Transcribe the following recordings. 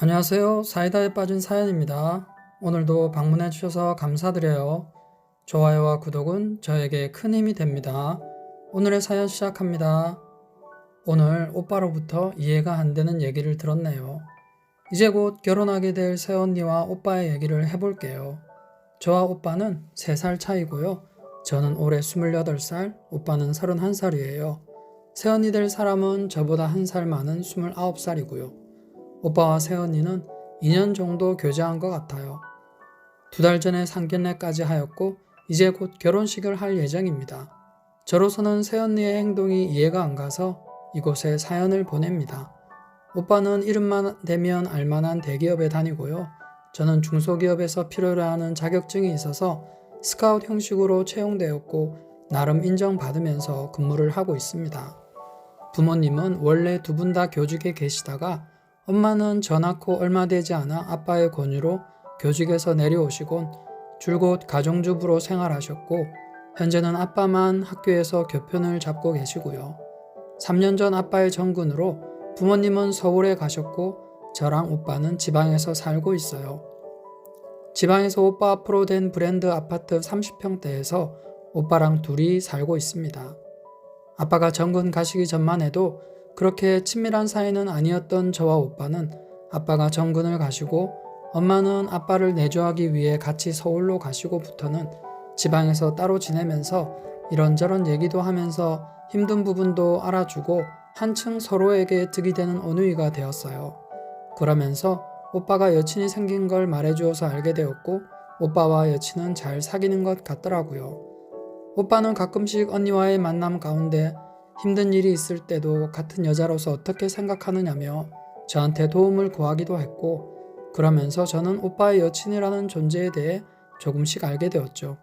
안녕하세요. 사이다에 빠진 사연입니다. 오늘도 방문해 주셔서 감사드려요. 좋아요와 구독은 저에게 큰 힘이 됩니다. 오늘의 사연 시작합니다. 오늘 오빠로부터 이해가 안 되는 얘기를 들었네요. 이제 곧 결혼하게 될 새언니와 오빠의 얘기를 해볼게요. 저와 오빠는 3살 차이고요. 저는 올해 28살, 오빠는 31살이에요. 새언니 될 사람은 저보다 1살 많은 29살이고요. 오빠와 새언니는 2년 정도 교제한 것 같아요. 2달 전에 상견례까지 하였고 이제 곧 결혼식을 할 예정입니다. 저로서는 새언니의 행동이 이해가 안 가서 이곳에 사연을 보냅니다. 오빠는 이름만 대면 알만한 대기업에 다니고요. 저는 중소기업에서 필요로 하는 자격증이 있어서 스카웃 형식으로 채용되었고 나름 인정받으면서 근무를 하고 있습니다. 부모님은 원래 2분 다 교직에 계시다가 엄마는 저 낳고 얼마 되지 않아 아빠의 권유로 교직에서 내려오시곤 줄곧 가정주부로 생활하셨고 현재는 아빠만 학교에서 교편을 잡고 계시고요. 3년 전 아빠의 정근으로 부모님은 서울에 가셨고 저랑 오빠는 지방에서 살고 있어요. 지방에서 오빠 앞으로 된 브랜드 아파트 30평대에서 오빠랑 둘이 살고 있습니다. 아빠가 정근 가시기 전만 해도 그렇게 친밀한 사이는 아니었던 저와 오빠는 아빠가 정근을 가시고 엄마는 아빠를 내조하기 위해 같이 서울로 가시고부터는 지방에서 따로 지내면서 이런저런 얘기도 하면서 힘든 부분도 알아주고 한층 서로에게 득이 되는 어누이가 되었어요. 그러면서 오빠가 여친이 생긴 걸 말해주어서 알게 되었고 오빠와 여친은 잘 사귀는 것 같더라고요. 오빠는 가끔씩 언니와의 만남 가운데 힘든 일이 있을 때도 같은 여자로서 어떻게 생각하느냐며 저한테 도움을 구하기도 했고 그러면서 저는 오빠의 여친이라는 존재에 대해 조금씩 알게 되었죠.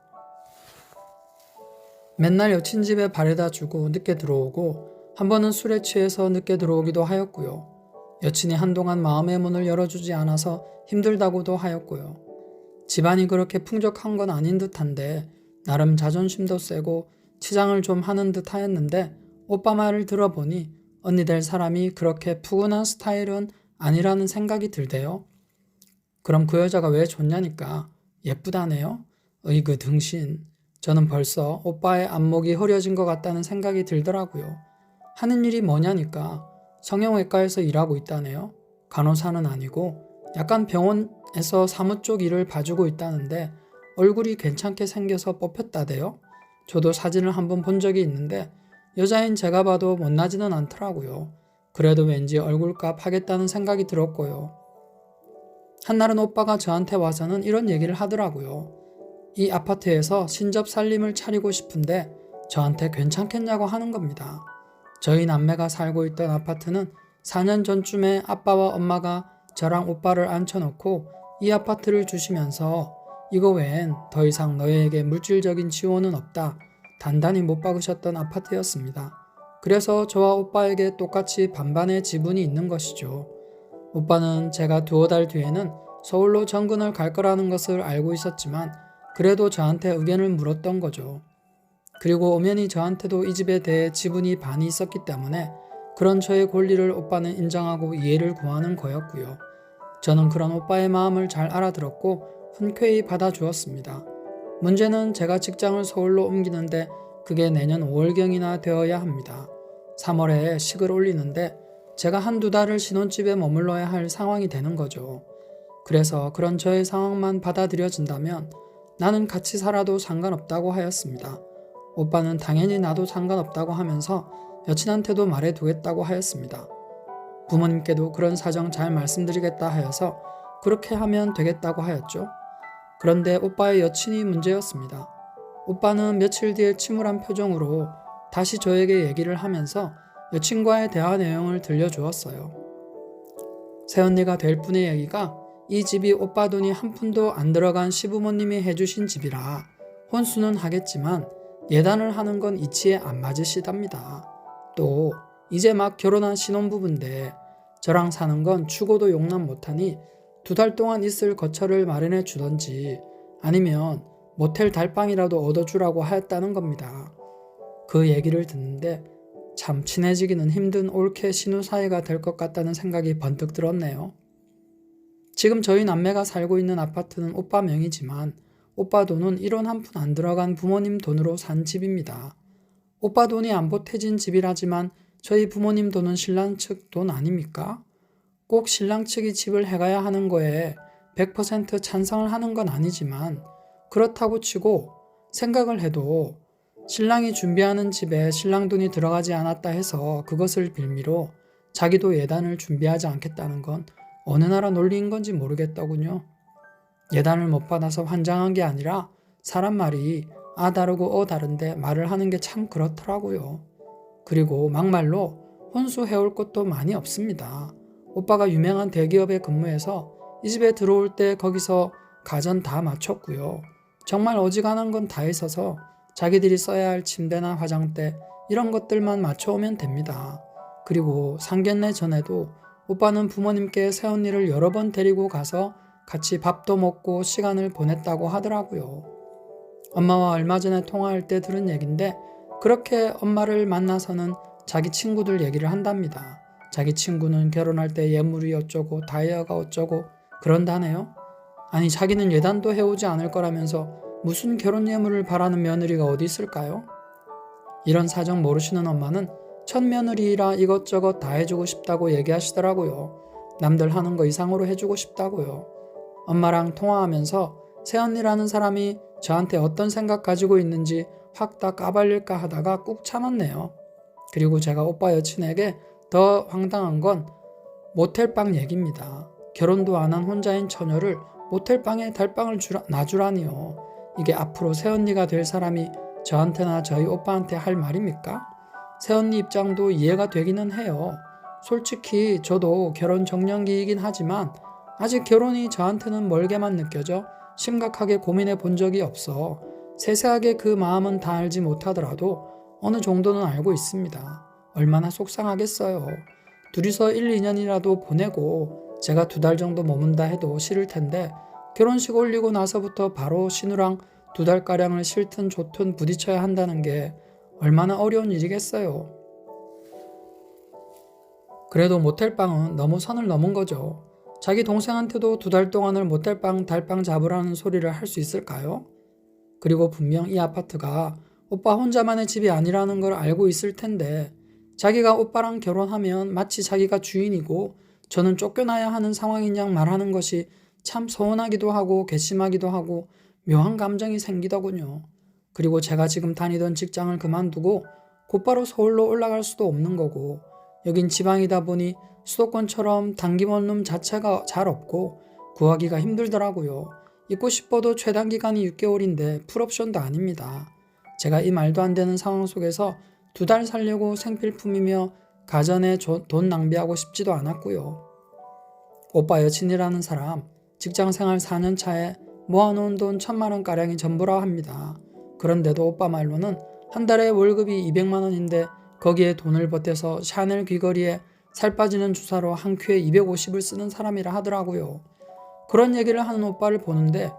맨날 여친 집에 바래다 주고 늦게 들어오고 한 번은 술에 취해서 늦게 들어오기도 하였고요. 여친이 한동안 마음의 문을 열어주지 않아서 힘들다고도 하였고요. 집안이 그렇게 풍족한 건 아닌 듯한데 나름 자존심도 세고 치장을 좀 하는 듯 하였는데 오빠 말을 들어보니 언니 될 사람이 그렇게 푸근한 스타일은 아니라는 생각이 들대요. 그럼 그 여자가 왜 좋냐니까. 예쁘다네요. 으이그 등신. 저는 벌써 오빠의 안목이 흐려진 것 같다는 생각이 들더라고요. 하는 일이 뭐냐니까. 성형외과에서 일하고 있다네요. 간호사는 아니고 약간 병원에서 사무 쪽 일을 봐주고 있다는데 얼굴이 괜찮게 생겨서 뽑혔다대요. 저도 사진을 한번 본 적이 있는데 여자인 제가 봐도 못나지는 않더라고요. 그래도 왠지 얼굴값 하겠다는 생각이 들었고요. 한날은 오빠가 저한테 와서는 이런 얘기를 하더라고요. 이 아파트에서 신접 살림을 차리고 싶은데 저한테 괜찮겠냐고 하는 겁니다. 저희 남매가 살고 있던 아파트는 4년 전쯤에 아빠와 엄마가 저랑 오빠를 앉혀놓고 이 아파트를 주시면서 이거 외엔 더 이상 너희에게 물질적인 지원은 없다. 단단히 못 박으셨던 아파트였습니다. 그래서 저와 오빠에게 똑같이 반반의 지분이 있는 것이죠. 오빠는 제가 2달 뒤에는 서울로 정근을 갈 거라는 것을 알고 있었지만 그래도 저한테 의견을 물었던 거죠. 그리고 엄연히 저한테도 이 집에 대해 지분이 반이 있었기 때문에 그런 저의 권리를 오빠는 인정하고 이해를 구하는 거였고요. 저는 그런 오빠의 마음을 잘 알아들었고 흔쾌히 받아주었습니다. 문제는 제가 직장을 서울로 옮기는데 그게 내년 5월경이나 되어야 합니다. 3월에 식을 올리는데 제가 1-2달을 신혼집에 머물러야 할 상황이 되는 거죠. 그래서 그런 저의 상황만 받아들여진다면 나는 같이 살아도 상관없다고 하였습니다. 오빠는 당연히 나도 상관없다고 하면서 여친한테도 말해두겠다고 하였습니다. 부모님께도 그런 사정 잘 말씀드리겠다 하여서 그렇게 하면 되겠다고 하였죠. 그런데 오빠의 여친이 문제였습니다. 오빠는 며칠 뒤에 침울한 표정으로 다시 저에게 얘기를 하면서 여친과의 대화 내용을 들려주었어요. 새언니가 될 분의 얘기가 이 집이 오빠 돈이 한 푼도 안 들어간 시부모님이 해주신 집이라 혼수는 하겠지만 예단을 하는 건 이치에 안 맞으시답니다. 또 이제 막 결혼한 신혼부부인데 저랑 사는 건 죽어도 용납 못하니 2달 동안 있을 거처를 마련해 주던지 아니면 모텔 달방이라도 얻어주라고 하였다는 겁니다. 그 얘기를 듣는데 참 친해지기는 힘든 올케 신우 사이가 될 것 같다는 생각이 번뜩 들었네요. 지금 저희 남매가 살고 있는 아파트는 오빠 명의지만 오빠 돈은 1원 한 푼 안 들어간 부모님 돈으로 산 집입니다. 오빠 돈이 안 보태진 집이라지만 저희 부모님 돈은 신랑 측 돈 아닙니까? 꼭 신랑 측이 집을 해가야 하는 거에 100% 찬성을 하는 건 아니지만 그렇다고 치고 생각을 해도 신랑이 준비하는 집에 신랑 돈이 들어가지 않았다 해서 그것을 빌미로 자기도 예단을 준비하지 않겠다는 건 어느 나라 논리인 건지 모르겠더군요. 예단을 못 받아서 환장한 게 아니라 사람 말이 아 다르고 어 다른데 말을 하는 게 참 그렇더라고요. 그리고 막말로 혼수해올 것도 많이 없습니다. 오빠가 유명한 대기업에 근무해서 이 집에 들어올 때 거기서 가전 다 마쳤고요. 정말 어지간한 건 다 있어서 자기들이 써야 할 침대나 화장대 이런 것들만 맞춰오면 됩니다. 그리고 상견례 전에도 오빠는 부모님께 새언니를 여러 번 데리고 가서 같이 밥도 먹고 시간을 보냈다고 하더라고요. 엄마와 얼마 전에 통화할 때 들은 얘긴데 그렇게 엄마를 만나서는 자기 친구들 얘기를 한답니다. 자기 친구는 결혼할 때 예물이 어쩌고 다이아가 어쩌고 그런다네요. 아니 자기는 예단도 해오지 않을 거라면서 무슨 결혼 예물을 바라는 며느리가 어디 있을까요? 이런 사정 모르시는 엄마는 첫 며느리라 이것저것 다 해주고 싶다고 얘기하시더라고요. 남들 하는 거 이상으로 해주고 싶다고요. 엄마랑 통화하면서 새언니라는 사람이 저한테 어떤 생각 가지고 있는지 확 다 까발릴까 하다가 꾹 참았네요. 그리고 제가 오빠 여친에게 더 황당한 건 모텔방 얘기입니다. 결혼도 안 한 혼자인 처녀를 모텔방에 달방을 놔주라니요. 이게 앞으로 새언니가 될 사람이 저한테나 저희 오빠한테 할 말입니까? 새언니 입장도 이해가 되기는 해요. 솔직히 저도 결혼 정년기이긴 하지만 아직 결혼이 저한테는 멀게만 느껴져 심각하게 고민해 본 적이 없어 세세하게 그 마음은 다 알지 못하더라도 어느 정도는 알고 있습니다. 얼마나 속상하겠어요. 둘이서 1, 2년이라도 보내고 제가 2달 정도 머문다 해도 싫을 텐데 결혼식 올리고 나서부터 바로 신우랑 2달가량을 싫든 좋든 부딪혀야 한다는 게 얼마나 어려운 일이겠어요. 그래도 모텔방은 너무 선을 넘은 거죠. 자기 동생한테도 2달 동안을 모텔방 달방 잡으라는 소리를 할 수 있을까요? 그리고 분명 이 아파트가 오빠 혼자만의 집이 아니라는 걸 알고 있을 텐데 자기가 오빠랑 결혼하면 마치 자기가 주인이고 저는 쫓겨나야 하는 상황인 양 말하는 것이 참 서운하기도 하고 괘씸하기도 하고 묘한 감정이 생기더군요. 그리고 제가 지금 다니던 직장을 그만두고 곧바로 서울로 올라갈 수도 없는 거고 여긴 지방이다 보니 수도권처럼 단기 원룸 자체가 잘 없고 구하기가 힘들더라고요. 있고 싶어도 최단기간이 6개월인데 풀옵션도 아닙니다. 제가 이 말도 안 되는 상황 속에서 2달 살려고 생필품이며 가전에 돈 낭비하고 싶지도 않았고요. 오빠 여친이라는 사람 직장생활 4년 차에 모아놓은 돈 1,000만 원가량이 전부라 합니다. 그런데도 오빠 말로는 한 달에 월급이 200만 원인데 거기에 돈을 보태서 샤넬 귀걸이에 살 빠지는 주사로 한 큐에 250을 쓰는 사람이라 하더라고요. 그런 얘기를 하는 오빠를 보는데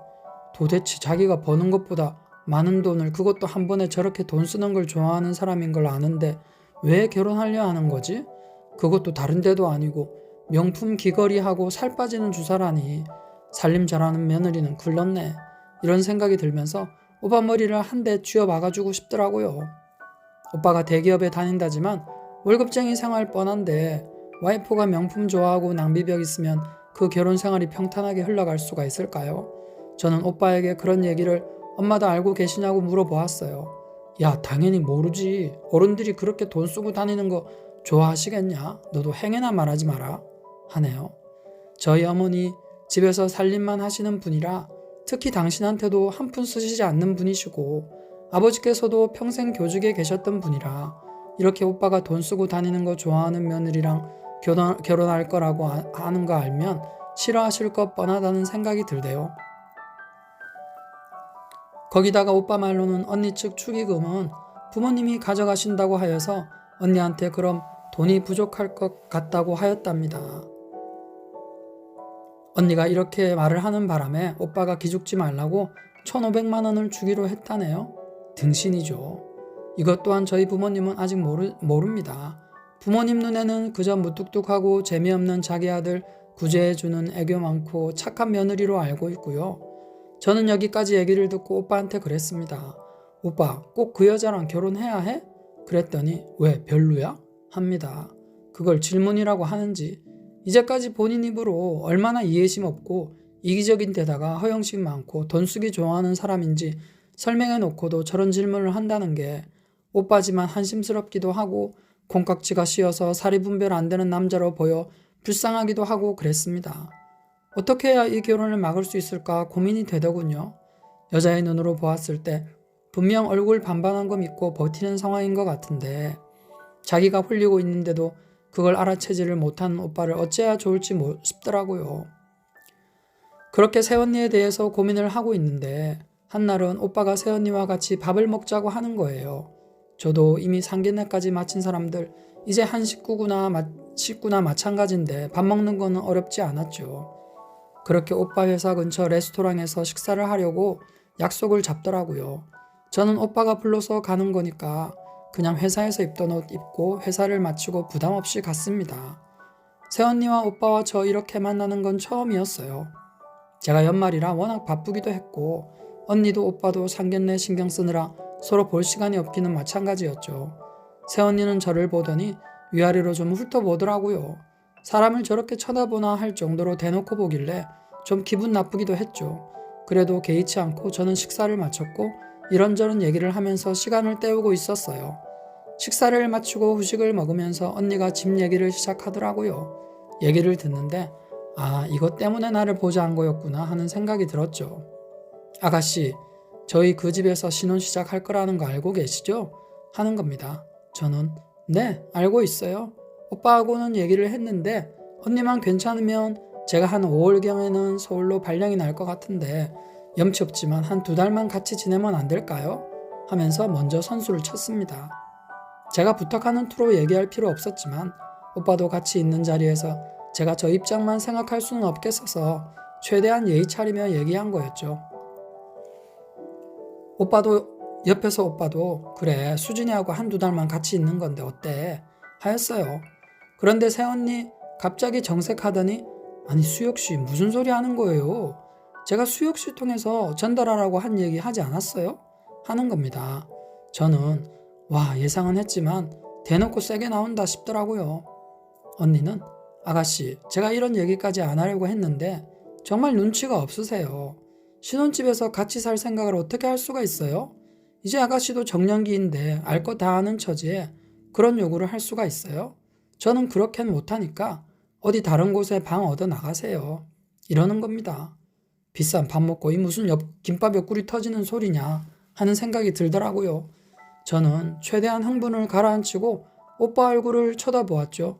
도대체 자기가 버는 것보다 많은 돈을 그것도 한 번에 저렇게 돈 쓰는 걸 좋아하는 사람인 걸 아는데 왜 결혼하려 하는 거지? 그것도 다른 데도 아니고 명품 귀걸이하고 살 빠지는 주사라니 살림 잘하는 며느리는 굴렀네. 이런 생각이 들면서 오빠 머리를 한 대 쥐어 박아주고 싶더라고요. 오빠가 대기업에 다닌다지만 월급쟁이 생활 뻔한데 와이프가 명품 좋아하고 낭비벽 있으면 그 결혼 생활이 평탄하게 흘러갈 수가 있을까요? 저는 오빠에게 그런 얘기를 엄마도 알고 계시냐고 물어보았어요. 야, 당연히 모르지. 어른들이 그렇게 돈 쓰고 다니는 거 좋아하시겠냐? 너도 행해나 말하지 마라. 하네요. 저희 어머니 집에서 살림만 하시는 분이라 특히 당신한테도 한 푼 쓰시지 않는 분이시고 아버지께서도 평생 교직에 계셨던 분이라 이렇게 오빠가 돈 쓰고 다니는 거 좋아하는 며느리랑 결혼할 거라고 아는 거 알면 싫어하실 것 뻔하다는 생각이 들대요. 거기다가 오빠 말로는 언니 측 축의금은 부모님이 가져가신다고 하여서 언니한테 그럼 돈이 부족할 것 같다고 하였답니다. 언니가 이렇게 말을 하는 바람에 오빠가 기죽지 말라고 1,500만 원을 주기로 했다네요. 등신이죠. 이것 또한 저희 부모님은 아직 모릅니다. 부모님 눈에는 그저 무뚝뚝하고 재미없는 자기 아들 구제해주는 애교 많고 착한 며느리로 알고 있고요. 저는 여기까지 얘기를 듣고 오빠한테 그랬습니다. 오빠, 꼭 그 여자랑 결혼해야 해? 그랬더니 왜 별로야? 합니다. 그걸 질문이라고 하는지. 이제까지 본인 입으로 얼마나 이해심 없고 이기적인 데다가 허영식 많고 돈 쓰기 좋아하는 사람인지 설명해놓고도 저런 질문을 한다는 게 오빠지만 한심스럽기도 하고 콩깍지가 씌어서 사리 분별 안 되는 남자로 보여 불쌍하기도 하고 그랬습니다. 어떻게 해야 이 결혼을 막을 수 있을까 고민이 되더군요. 여자의 눈으로 보았을 때 분명 얼굴 반반한 거 믿고 버티는 상황인 것 같은데 자기가 홀리고 있는데도 그걸 알아채지를 못하는 오빠를 어째야 좋을지 싶더라고요. 그렇게 새언니에 대해서 고민을 하고 있는데 한날은 오빠가 새언니와 같이 밥을 먹자고 하는 거예요. 저도 이미 상견례까지 마친 사람들 이제 한 식구나 마찬가지인데 밥 먹는 거는 어렵지 않았죠. 그렇게 오빠 회사 근처 레스토랑에서 식사를 하려고 약속을 잡더라고요. 저는 오빠가 불러서 가는 거니까 그냥 회사에서 입던 옷 입고 회사를 마치고 부담 없이 갔습니다. 새언니와 오빠와 저 이렇게 만나는 건 처음이었어요. 제가 연말이라 워낙 바쁘기도 했고 언니도 오빠도 상견례 신경 쓰느라 서로 볼 시간이 없기는 마찬가지였죠. 새언니는 저를 보더니 위아래로 좀 훑어보더라고요. 사람을 저렇게 쳐다보나 할 정도로 대놓고 보길래 좀 기분 나쁘기도 했죠. 그래도 개의치 않고 저는 식사를 마쳤고 이런저런 얘기를 하면서 시간을 때우고 있었어요. 식사를 마치고 후식을 먹으면서 언니가 집 얘기를 시작하더라고요. 얘기를 듣는데 이것 때문에 나를 보자 한 거였구나 하는 생각이 들었죠. 아가씨, 저희 그 집에서 신혼 시작할 거라는 거 알고 계시죠? 하는 겁니다. 저는 네, 알고 있어요. 오빠하고는 얘기를 했는데 언니만 괜찮으면 제가 한 5월경에는 서울로 발령이 날 것 같은데 염치 없지만 한 2달만 같이 지내면 안 될까요? 하면서 먼저 선수를 쳤습니다. 제가 부탁하는 투로 얘기할 필요 없었지만 오빠도 같이 있는 자리에서 제가 저 입장만 생각할 수는 없겠어서 최대한 예의 차리며 얘기한 거였죠. 옆에서 오빠도 그래 수진이하고 1-2달만 같이 있는 건데 어때? 하였어요. 그런데 새언니 갑자기 정색하더니 아니 수혁씨 무슨 소리 하는 거예요? 제가 수혁씨 통해서 전달하라고 한 얘기 하지 않았어요? 하는 겁니다. 저는 예상은 했지만 대놓고 세게 나온다 싶더라고요. 언니는 아가씨 제가 이런 얘기까지 안 하려고 했는데 정말 눈치가 없으세요. 신혼집에서 같이 살 생각을 어떻게 할 수가 있어요? 이제 아가씨도 정년기인데 알 거 다 아는 처지에 그런 요구를 할 수가 있어요? 저는 그렇게는 못하니까 어디 다른 곳에 방 얻어 나가세요. 이러는 겁니다. 비싼 밥 먹고 이 무슨 김밥 옆구리 터지는 소리냐 하는 생각이 들더라고요. 저는 최대한 흥분을 가라앉히고 오빠 얼굴을 쳐다보았죠.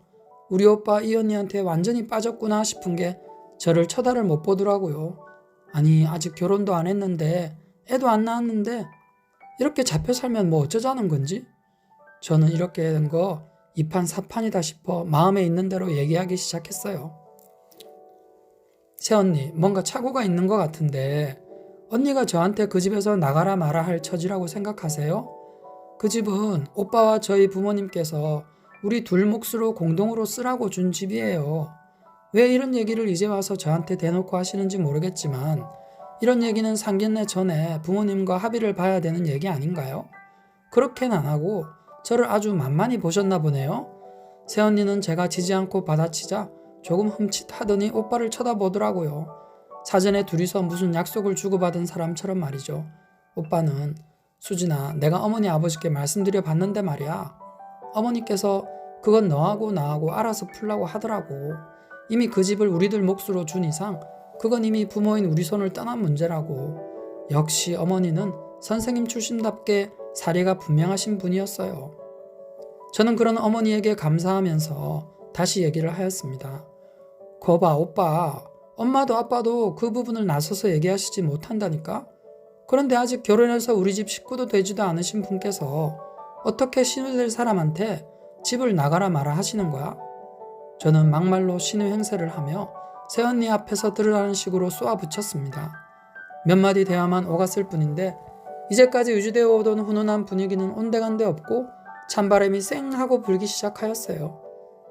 우리 오빠 이 언니한테 완전히 빠졌구나 싶은 게 저를 쳐다를 못 보더라고요. 아니 아직 결혼도 안 했는데 애도 안 낳았는데 이렇게 잡혀 살면 뭐 어쩌자는 건지? 저는 이렇게 된 거 2판 4판이다 싶어 마음에 있는 대로 얘기하기 시작했어요. 새언니 뭔가 착오가 있는 것 같은데 언니가 저한테 그 집에서 나가라 마라 할 처지라고 생각하세요? 그 집은 오빠와 저희 부모님께서 우리 둘 몫으로 공동으로 쓰라고 준 집이에요. 왜 이런 얘기를 이제 와서 저한테 대놓고 하시는지 모르겠지만 이런 얘기는 상견례 전에 부모님과 합의를 봐야 되는 얘기 아닌가요? 그렇게는 안 하고 저를 아주 만만히 보셨나 보네요. 새언니는 제가 지지 않고 받아치자 조금 흠칫하더니 오빠를 쳐다보더라고요. 사전에 둘이서 무슨 약속을 주고받은 사람처럼 말이죠. 오빠는 수진아 내가 어머니 아버지께 말씀드려 봤는데 말이야. 어머니께서 그건 너하고 나하고 알아서 풀라고 하더라고. 이미 그 집을 우리들 몫으로 준 이상 그건 이미 부모인 우리 손을 떠난 문제라고. 역시 어머니는 선생님 출신답게 사리가 분명하신 분이었어요. 저는 그런 어머니에게 감사하면서 다시 얘기를 하였습니다. 거봐 오빠, 엄마도 아빠도 그 부분을 나서서 얘기하시지 못한다니까? 그런데 아직 결혼해서 우리 집 식구도 되지도 않으신 분께서 어떻게 신우될 사람한테 집을 나가라 마라 하시는 거야? 저는 막말로 신우 행세를 하며 새언니 앞에서 들으라는 식으로 쏘아붙였습니다. 몇 마디 대화만 오갔을 뿐인데 이제까지 유지되어 오던 훈훈한 분위기는 온데간데 없고 찬바람이 쌩하고 불기 시작하였어요.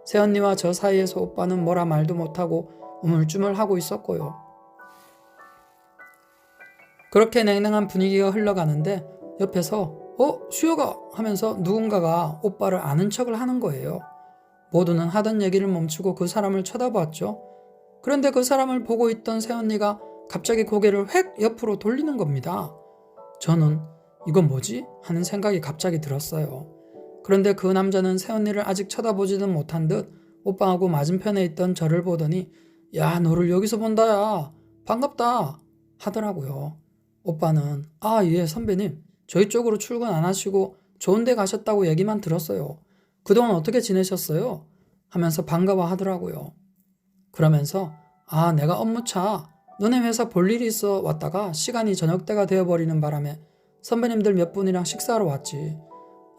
새언니와 저 사이에서 오빠는 뭐라 말도 못하고 우물쭈물하고 있었고요. 그렇게 냉랭한 분위기가 흘러가는데 옆에서 수혁아 하면서 누군가가 오빠를 아는 척을 하는 거예요. 모두는 하던 얘기를 멈추고 그 사람을 쳐다보았죠. 그런데 그 사람을 보고 있던 새언니가 갑자기 고개를 획 옆으로 돌리는 겁니다. 저는 이건 뭐지? 하는 생각이 갑자기 들었어요. 그런데 그 남자는 새언니를 아직 쳐다보지는 못한 듯 오빠하고 맞은편에 있던 저를 보더니 야, 너를 여기서 본다야. 반갑다. 하더라고요. 오빠는 예, 선배님. 저희 쪽으로 출근 안 하시고 좋은 데 가셨다고 얘기만 들었어요. 그동안 어떻게 지내셨어요? 하면서 반가워하더라고요. 그러면서 내가 업무차 너네 회사 볼 일이 있어 왔다가 시간이 저녁때가 되어버리는 바람에 선배님들 몇 분이랑 식사하러 왔지.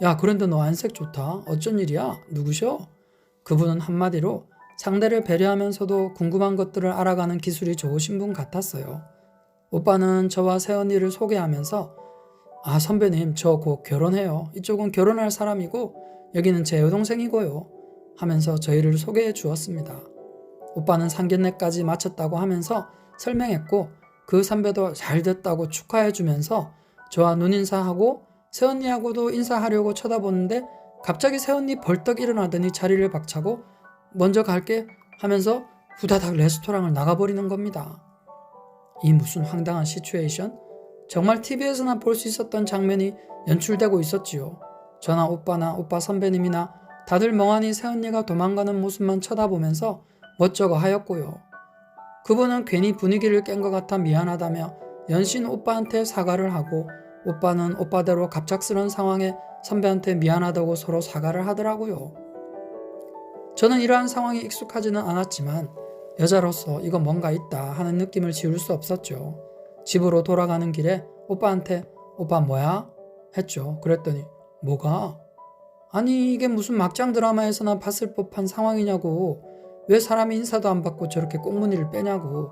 야, 그런데 너 안색 좋다. 어쩐 일이야? 누구셔? 그분은 한마디로 상대를 배려하면서도 궁금한 것들을 알아가는 기술이 좋으신 분 같았어요. 오빠는 저와 새언니를 소개하면서 선배님 저 곧 결혼해요. 이쪽은 결혼할 사람이고 여기는 제 여동생이고요. 하면서 저희를 소개해 주었습니다. 오빠는 상견례까지 마쳤다고 하면서 설명했고 그 선배도 잘 됐다고 축하해 주면서 저와 눈인사하고 새언니하고도 인사하려고 쳐다보는데 갑자기 새언니 벌떡 일어나더니 자리를 박차고 먼저 갈게 하면서 후다닥 레스토랑을 나가버리는 겁니다. 이 무슨 황당한 시츄에이션? 정말 TV에서나 볼 수 있었던 장면이 연출되고 있었지요. 저나 오빠나 오빠 선배님이나 다들 멍하니 새언니가 도망가는 모습만 쳐다보면서 멋쩍어 하였고요. 그분은 괜히 분위기를 깬 것 같아 미안하다며 연신 오빠한테 사과를 하고 오빠는 오빠대로 갑작스런 상황에 선배한테 미안하다고 서로 사과를 하더라고요. 저는 이러한 상황이 익숙하지는 않았지만 여자로서 이거 뭔가 있다 하는 느낌을 지울 수 없었죠. 집으로 돌아가는 길에 오빠한테 오빠 뭐야? 했죠. 그랬더니 뭐가? 아니 이게 무슨 막장 드라마에서나 봤을 법한 상황이냐고. 왜 사람이 인사도 안 받고 저렇게 꽁무니를 빼냐고.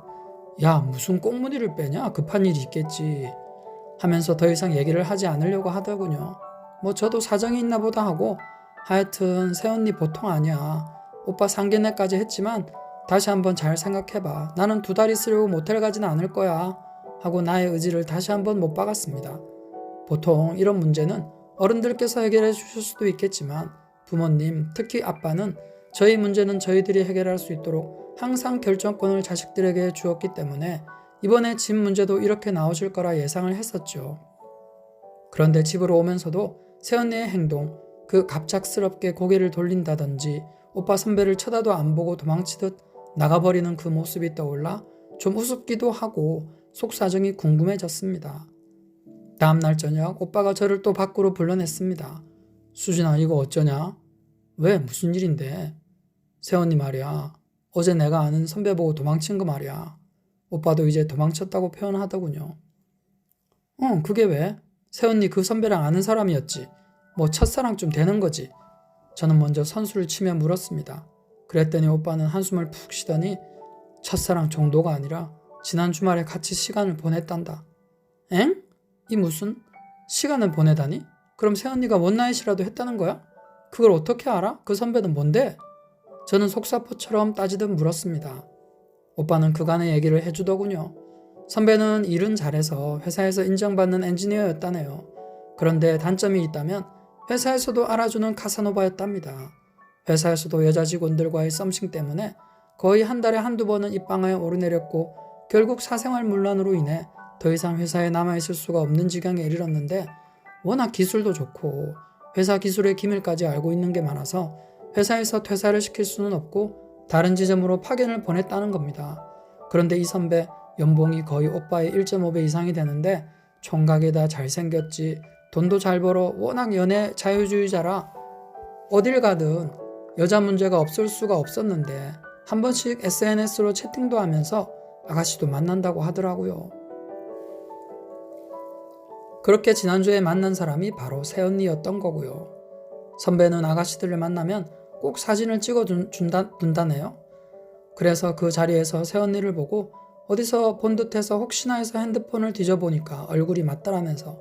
야 무슨 꽁무니를 빼냐? 급한 일이 있겠지. 하면서 더 이상 얘기를 하지 않으려고 하더군요. 저도 사정이 있나 보다 하고 하여튼 새언니 보통 아니야. 오빠 상견례까지 했지만 다시 한번 잘 생각해봐. 나는 2달 있으려고 모텔 가진 않을 거야. 하고 나의 의지를 다시 한번 못 박았습니다. 보통 이런 문제는 어른들께서 해결해 주실 수도 있겠지만 부모님, 특히 아빠는 저희 문제는 저희들이 해결할 수 있도록 항상 결정권을 자식들에게 주었기 때문에 이번에 집 문제도 이렇게 나오실 거라 예상을 했었죠. 그런데 집으로 오면서도 새언니의 행동, 그 갑작스럽게 고개를 돌린다든지 오빠 선배를 쳐다도 안 보고 도망치듯 나가버리는 그 모습이 떠올라 좀 우습기도 하고 속사정이 궁금해졌습니다. 다음날 저녁 오빠가 저를 또 밖으로 불러냈습니다. 수진아 이거 어쩌냐? 왜 무슨 일인데? 새언니 말이야. 어제 내가 아는 선배 보고 도망친 거 말이야. 오빠도 이제 도망쳤다고 표현하더군요. 그게 왜? 새언니 그 선배랑 아는 사람이었지. 첫사랑 좀 되는 거지. 저는 먼저 선수를 치며 물었습니다. 그랬더니 오빠는 한숨을 푹 쉬더니 첫사랑 정도가 아니라 지난 주말에 같이 시간을 보냈단다. 엥? 이 무슨? 시간을 보내다니? 그럼 새언니가 원나잇이라도 했다는 거야? 그걸 어떻게 알아? 그 선배는 뭔데? 저는 속사포처럼 따지듯 물었습니다. 오빠는 그간의 얘기를 해주더군요. 선배는 일은 잘해서 회사에서 인정받는 엔지니어였다네요. 그런데 단점이 있다면 회사에서도 알아주는 카사노바였답니다. 회사에서도 여자 직원들과의 썸씽 때문에 거의 한 달에 한두 번은 입방아에 오르내렸고 결국 사생활 문란으로 인해 더 이상 회사에 남아있을 수가 없는 지경에 이르렀는데 워낙 기술도 좋고 회사 기술의 기밀까지 알고 있는 게 많아서 회사에서 퇴사를 시킬 수는 없고 다른 지점으로 파견을 보냈다는 겁니다. 그런데 이 선배 연봉이 거의 오빠의 1.5배 이상이 되는데 총각에다 잘생겼지 돈도 잘 벌어 워낙 연애 자유주의자라 어딜 가든 여자 문제가 없을 수가 없었는데 한 번씩 SNS로 채팅도 하면서 아가씨도 만난다고 하더라고요. 그렇게 지난주에 만난 사람이 바로 새언니였던 거고요. 선배는 아가씨들을 만나면 꼭 사진을 찍어둔다네요. 그래서 그 자리에서 새언니를 보고 어디서 본 듯해서 혹시나 해서 핸드폰을 뒤져보니까 얼굴이 맞더라면서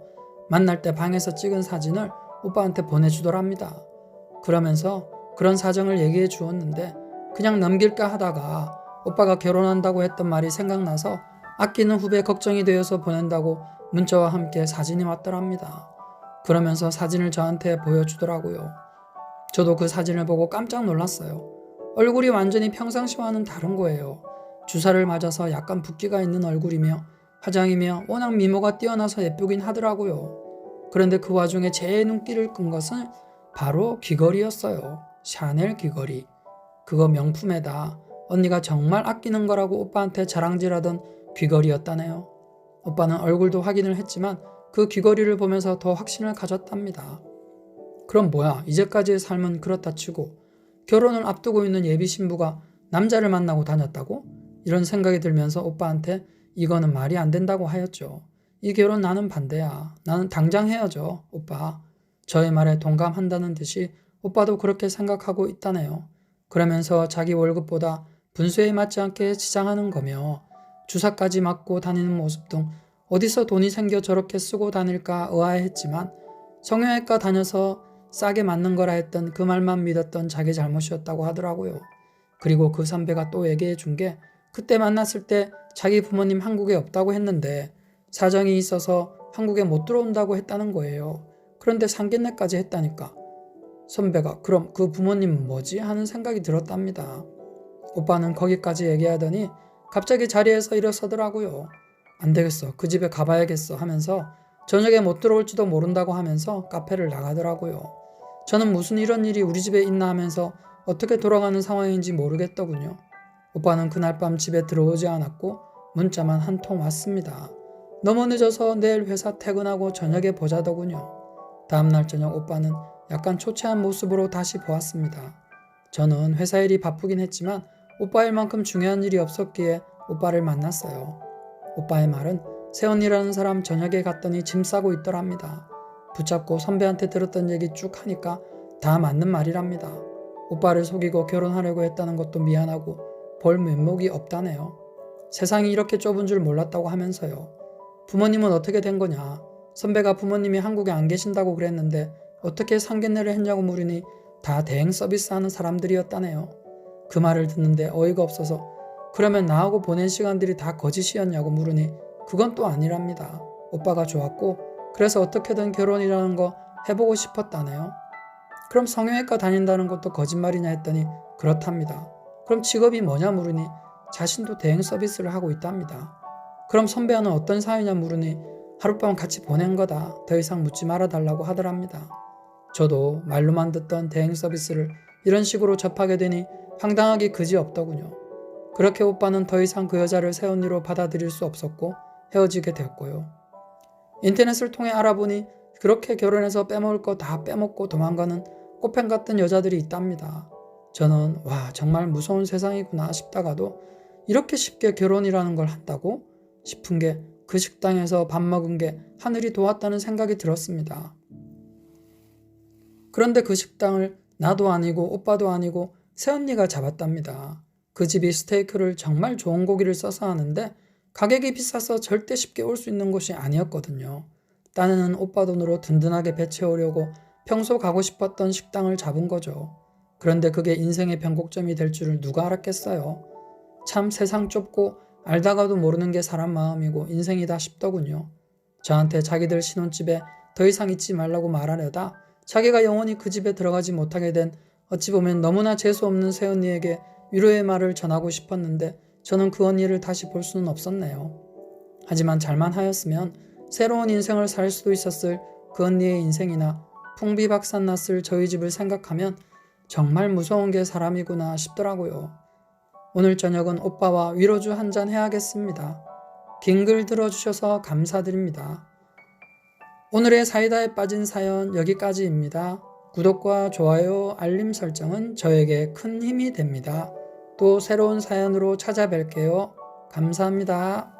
만날 때 방에서 찍은 사진을 오빠한테 보내주더랍니다. 그러면서 그런 사정을 얘기해 주었는데 그냥 넘길까 하다가 오빠가 결혼한다고 했던 말이 생각나서 아끼는 후배 걱정이 되어서 보낸다고 문자와 함께 사진이 왔더랍니다. 그러면서 사진을 저한테 보여주더라고요. 저도 그 사진을 보고 깜짝 놀랐어요. 얼굴이 완전히 평상시와는 다른 거예요. 주사를 맞아서 약간 붓기가 있는 얼굴이며 화장이며 워낙 미모가 뛰어나서 예쁘긴 하더라고요. 그런데 그 와중에 제 눈길을 끈 것은 바로 귀걸이였어요. 샤넬 귀걸이. 그거 명품에다 언니가 정말 아끼는 거라고 오빠한테 자랑질하던 귀걸이였다네요. 오빠는 얼굴도 확인을 했지만 그 귀걸이를 보면서 더 확신을 가졌답니다. 그럼 뭐야, 이제까지의 삶은 그렇다 치고 결혼을 앞두고 있는 예비 신부가 남자를 만나고 다녔다고? 이런 생각이 들면서 오빠한테 이거는 말이 안 된다고 하였죠. 이 결혼 나는 반대야. 나는 당장 헤어져, 오빠. 저의 말에 동감한다는 듯이 오빠도 그렇게 생각하고 있다네요. 그러면서 자기 월급보다 분수에 맞지 않게 지장하는 거며 주사까지 맞고 다니는 모습 등 어디서 돈이 생겨 저렇게 쓰고 다닐까 의아해했지만 성형외과 다녀서 싸게 맞는 거라 했던 그 말만 믿었던 자기 잘못이었다고 하더라고요. 그리고 그 선배가 또 얘기해 준 게 그때 만났을 때 자기 부모님 한국에 없다고 했는데 사정이 있어서 한국에 못 들어온다고 했다는 거예요. 그런데 상견례까지 했다니까. 선배가 그럼 그 부모님은 뭐지? 하는 생각이 들었답니다. 오빠는 거기까지 얘기하더니 갑자기 자리에서 일어서더라고요. 안 되겠어. 그 집에 가봐야겠어 하면서 저녁에 못 들어올지도 모른다고 하면서 카페를 나가더라고요. 저는 무슨 이런 일이 우리 집에 있나 하면서 어떻게 돌아가는 상황인지 모르겠더군요. 오빠는 그날 밤 집에 들어오지 않았고 문자만 한 통 왔습니다. 너무 늦어서 내일 회사 퇴근하고 저녁에 보자더군요. 다음날 저녁 오빠는 약간 초췌한 모습으로 다시 보았습니다. 저는 회사 일이 바쁘긴 했지만 오빠 일만큼 중요한 일이 없었기에 오빠를 만났어요. 오빠의 말은 세언니라는 사람 저녁에 갔더니 짐 싸고 있더랍니다. 붙잡고 선배한테 들었던 얘기 쭉 하니까 다 맞는 말이랍니다. 오빠를 속이고 결혼하려고 했다는 것도 미안하고 볼 면목이 없다네요. 세상이 이렇게 좁은 줄 몰랐다고 하면서요. 부모님은 어떻게 된 거냐. 선배가 부모님이 한국에 안 계신다고 그랬는데 어떻게 상견례를 했냐고 물으니 다 대행 서비스 하는 사람들이었다네요. 그 말을 듣는데 어이가 없어서 그러면 나하고 보낸 시간들이 다 거짓이었냐고 물으니 그건 또 아니랍니다. 오빠가 좋았고 그래서 어떻게든 결혼이라는 거 해보고 싶었다네요. 그럼 성형외과 다닌다는 것도 거짓말이냐 했더니 그렇답니다. 그럼 직업이 뭐냐 물으니 자신도 대행 서비스를 하고 있답니다. 그럼 선배와는 어떤 사이냐 물으니 하룻밤 같이 보낸 거다. 더 이상 묻지 말아달라고 하더랍니다. 저도 말로만 듣던 대행 서비스를 이런 식으로 접하게 되니 황당하기 그지없더군요. 그렇게 오빠는 더 이상 그 여자를 새 언니로 받아들일 수 없었고 헤어지게 되었고요. 인터넷을 통해 알아보니 그렇게 결혼해서 빼먹을 거 다 빼먹고 도망가는 꽃팽 같은 여자들이 있답니다. 저는 와 정말 무서운 세상이구나 싶다가도 이렇게 쉽게 결혼이라는 걸 한다고 싶은 게 그 식당에서 밥 먹은 게 하늘이 도왔다는 생각이 들었습니다. 그런데 그 식당을 나도 아니고 오빠도 아니고 새언니가 잡았답니다. 그 집이 스테이크를 정말 좋은 고기를 써서 하는데 가격이 비싸서 절대 쉽게 올 수 있는 곳이 아니었거든요. 딴에는 오빠 돈으로 든든하게 배 채우려고 평소 가고 싶었던 식당을 잡은 거죠. 그런데 그게 인생의 변곡점이 될 줄을 누가 알았겠어요. 참 세상 좁고 알다가도 모르는 게 사람 마음이고 인생이다 싶더군요. 저한테 자기들 신혼집에 더 이상 있지 말라고 말하려다 자기가 영원히 그 집에 들어가지 못하게 된 어찌 보면 너무나 재수없는 새언니에게 위로의 말을 전하고 싶었는데 저는 그 언니를 다시 볼 수는 없었네요. 하지만 잘만 하였으면 새로운 인생을 살 수도 있었을 그 언니의 인생이나 풍비박산났을 저희 집을 생각하면 정말 무서운 게 사람이구나 싶더라고요. 오늘 저녁은 오빠와 위로주 한잔 해야겠습니다. 긴 글 들어주셔서 감사드립니다. 오늘의 사이다에 빠진 사연 여기까지입니다. 구독과 좋아요, 알림 설정은 저에게 큰 힘이 됩니다. 또 새로운 사연으로 찾아뵐게요. 감사합니다.